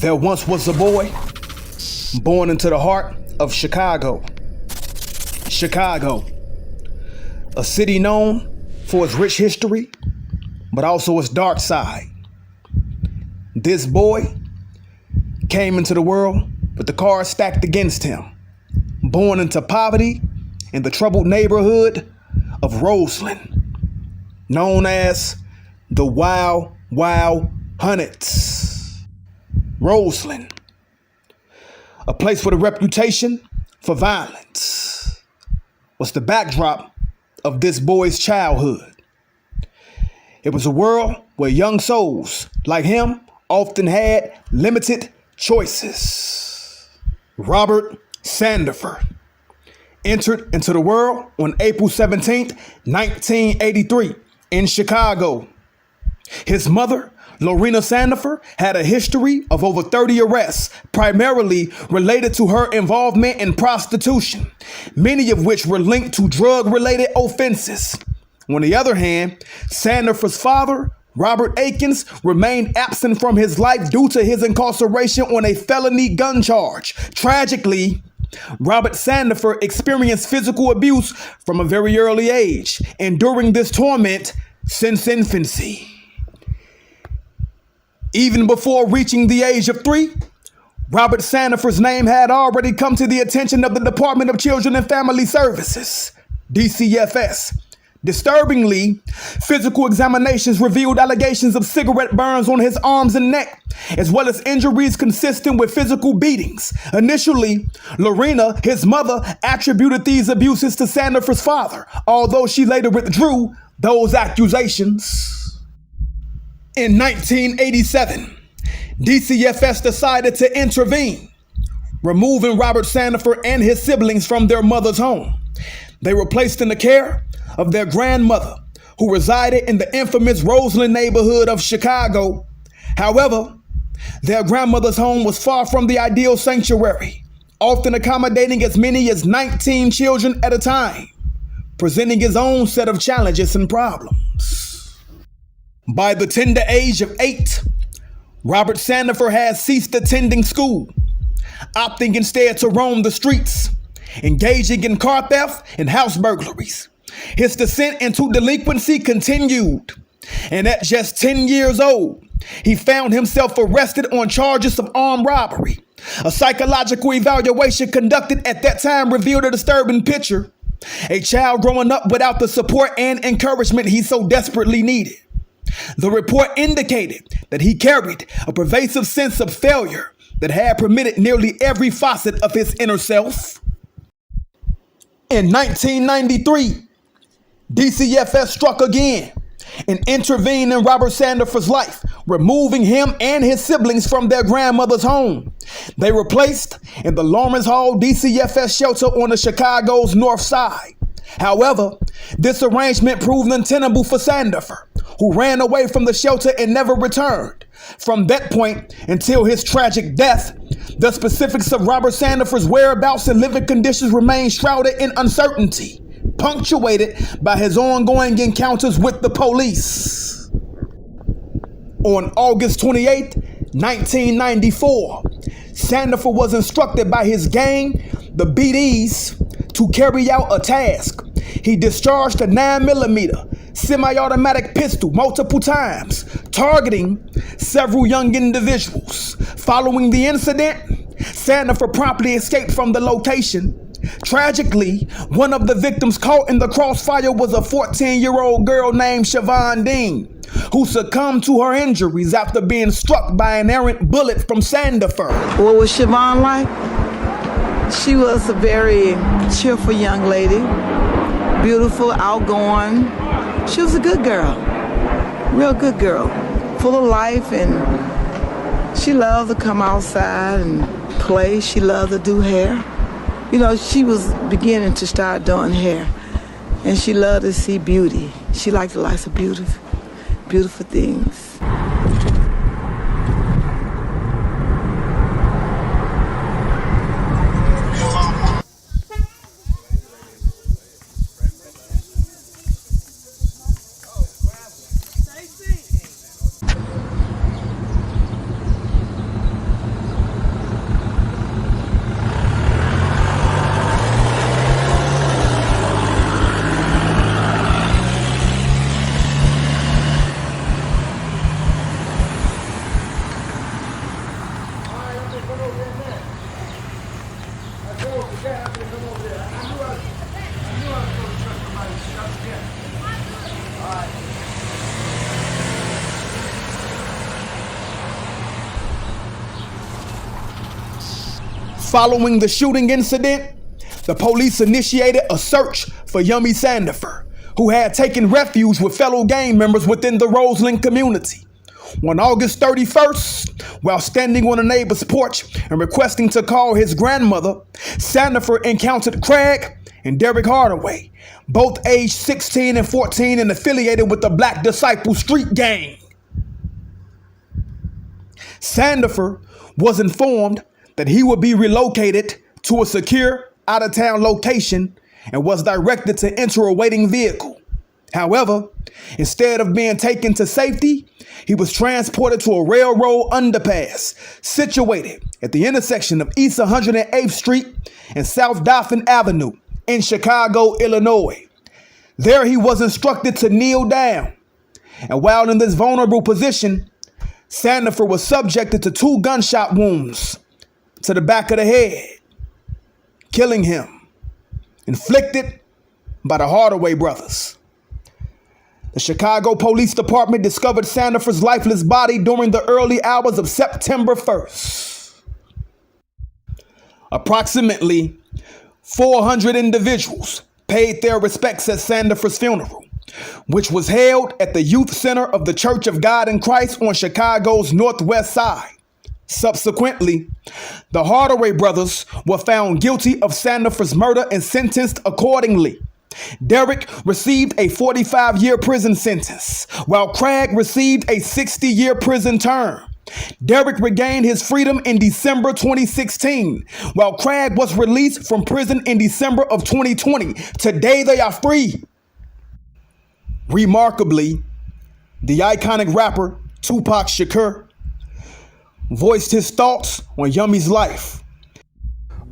There once was a boy born into the heart of Chicago. Chicago, a city known for its rich history, but also its dark side. This boy came into the world with the cards stacked against him, born into poverty in the troubled neighborhood of Roseland, known as the Wild Wild Hundreds. Roseland, a place with a reputation for violence, was the backdrop of this boy's childhood. It was a world where young souls like him often had limited choices. Robert Sandifer entered into the world on April 17th, 1983 in Chicago. His mother, Lorena Sandifer, had a history of over 30 arrests, primarily related to her involvement in prostitution, many of which were linked to drug-related offenses. On the other hand, Sandifer's father, Robert Akins, remained absent from his life due to his incarceration on a felony gun charge. Tragically, Robert Sandifer experienced physical abuse from a very early age, enduring this torment since infancy. Even before reaching the age of 3, Robert Sandifer's name had already come to the attention of the Department of Children and Family Services, DCFS. Disturbingly, physical examinations revealed allegations of cigarette burns on his arms and neck, as well as injuries consistent with physical beatings. Initially, Lorena, his mother, attributed these abuses to Sandifer's father, although she later withdrew those accusations. In 1987, DCFS decided to intervene, removing Robert Sandifer and his siblings from their mother's home. They were placed in the care of their grandmother, who resided in the infamous Roseland neighborhood of Chicago. However, their grandmother's home was far from the ideal sanctuary, often accommodating as many as 19 children at a time, presenting his own set of challenges and problems. By the tender age of 8, Robert Sandifer had ceased attending school, opting instead to roam the streets, engaging in car theft and house burglaries. His descent into delinquency continued, and at just 10 years old, he found himself arrested on charges of armed robbery. A psychological evaluation conducted at that time revealed a disturbing picture: a child growing up without the support and encouragement he so desperately needed. The report indicated that he carried a pervasive sense of failure that had permitted nearly every facet of his inner self. In 1993, DCFS struck again and intervened in Robert Sandifer's life, removing him and his siblings from their grandmother's home. They were placed in the Lawrence Hall DCFS shelter on the Chicago's north side. However, this arrangement proved untenable for Sandifer, who ran away from the shelter and never returned. From that point until his tragic death, the specifics of Robert Sandifer's whereabouts and living conditions remain shrouded in uncertainty, punctuated by his ongoing encounters with the police. On August 28, 1994, Sandifer was instructed by his gang, the BDs, to carry out a task. He discharged a 9mm semi-automatic pistol multiple times, targeting several young individuals. Following the incident, Sandifer promptly escaped from the location. Tragically, one of the victims caught in the crossfire was a 14-year-old girl named Siobhan Dean, who succumbed to her injuries after being struck by an errant bullet from Sandifer. What was Siobhan like? She was a very cheerful young lady, beautiful, outgoing. She was a good girl, real good girl, full of life, and she loved to come outside and play. She loved to do hair. You know, she was beginning to start doing hair, and she loved to see beauty. She liked the likes of beautiful things. Following the shooting incident, the police initiated a search for Yummy Sandifer, who had taken refuge with fellow gang members within the Roseland community. On August 31st, while standing on a neighbor's porch and requesting to call his grandmother, Sandifer encountered Craig and Derek Hardaway, both aged 16 and 14 and affiliated with the Black Disciple Street Gang. Sandifer was informed that he would be relocated to a secure out-of-town location and was directed to enter a waiting vehicle. However, instead of being taken to safety, he was transported to a railroad underpass situated at the intersection of East 108th Street and South Dauphin Avenue in Chicago, Illinois. There he was instructed to kneel down, and while in this vulnerable position, Sandifer was subjected to 2 gunshot wounds to the back of the head, killing him, inflicted by the Hardaway brothers. The Chicago Police Department discovered Sandifer's lifeless body during the early hours of September 1st. Approximately 400 individuals paid their respects at Sandifer's funeral, which was held at the Youth Center of the Church of God in Christ on Chicago's Northwest Side. Subsequently, the Hardaway brothers were found guilty of Sandifer's murder and sentenced accordingly. Derek received a 45-year prison sentence, while Craig received a 60-year prison term. Derek regained his freedom in December 2016, while Craig was released from prison in December of 2020. Today they are free. Remarkably, the iconic rapper Tupac Shakur voiced his thoughts on Yummy's life.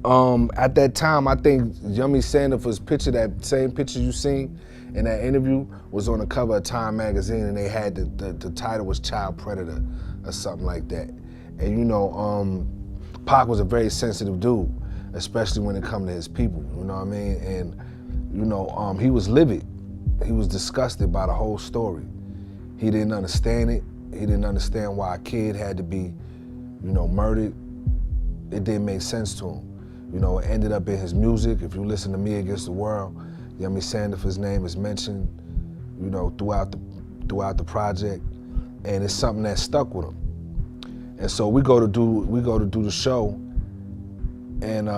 At that time, I think Yummy Sandifer's picture, that same picture you seen in that interview, was on the cover of Time magazine, and they had the title was Child Predator or something like that. And you know, Pac was a very sensitive dude, especially when it come to his people, you know what I mean? And you know, he was livid. He was disgusted by the whole story. He didn't understand it. He didn't understand why a kid had to be, you know, murdered. It didn't make sense to him. You know, it ended up in his music. If you listen to Me Against the World, Yummy Sandifer's name is mentioned, you know, throughout the project, and it's something that stuck with him. And so we go to do the show, and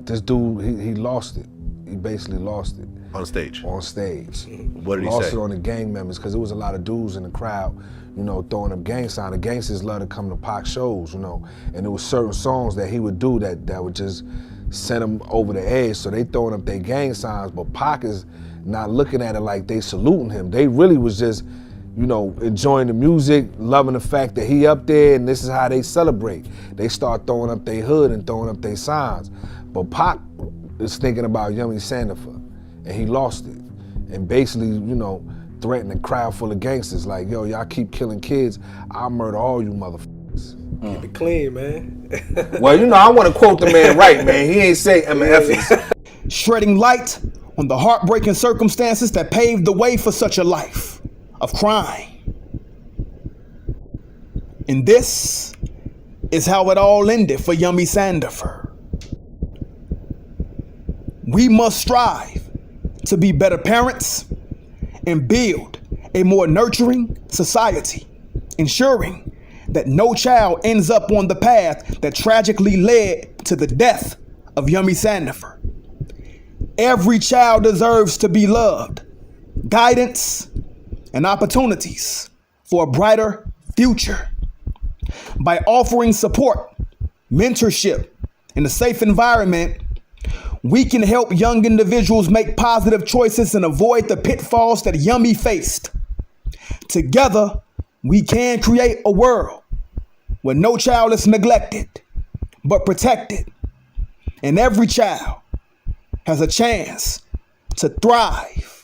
this dude, he lost it. He basically lost it. On stage? On stage. What did he say? Lost it on the gang members, because there was a lot of dudes in the crowd, you know, throwing up gang signs. The gangsters love to come to Pac shows, you know, and there was certain songs that he would do that would just send them over the edge, so they throwing up their gang signs, but Pac is not looking at it like they saluting him. They really was just, you know, enjoying the music, loving the fact that he up there, and this is how they celebrate. They start throwing up their hood and throwing up their signs. But Pac is thinking about Yummy Sandifer, and he lost it. And basically, you know, threatened a crowd full of gangsters like, yo, y'all keep killing kids, I'll murder all you motherfuckers. Keep it clean, man. Well, you know, I want to quote the man right, man. He ain't say MFs. Shedding light on the heartbreaking circumstances that paved the way for such a life of crime. And this is how it all ended for Yummy Sandifer. We must strive to be better parents and build a more nurturing society, ensuring that no child ends up on the path that tragically led to the death of Yummy Sandifer. Every child deserves to be loved, guidance, and opportunities for a brighter future. By offering support, mentorship, and a safe environment, we can help young individuals make positive choices and avoid the pitfalls that Yummy faced. Together, we can create a world where no child is neglected, but protected, and every child has a chance to thrive.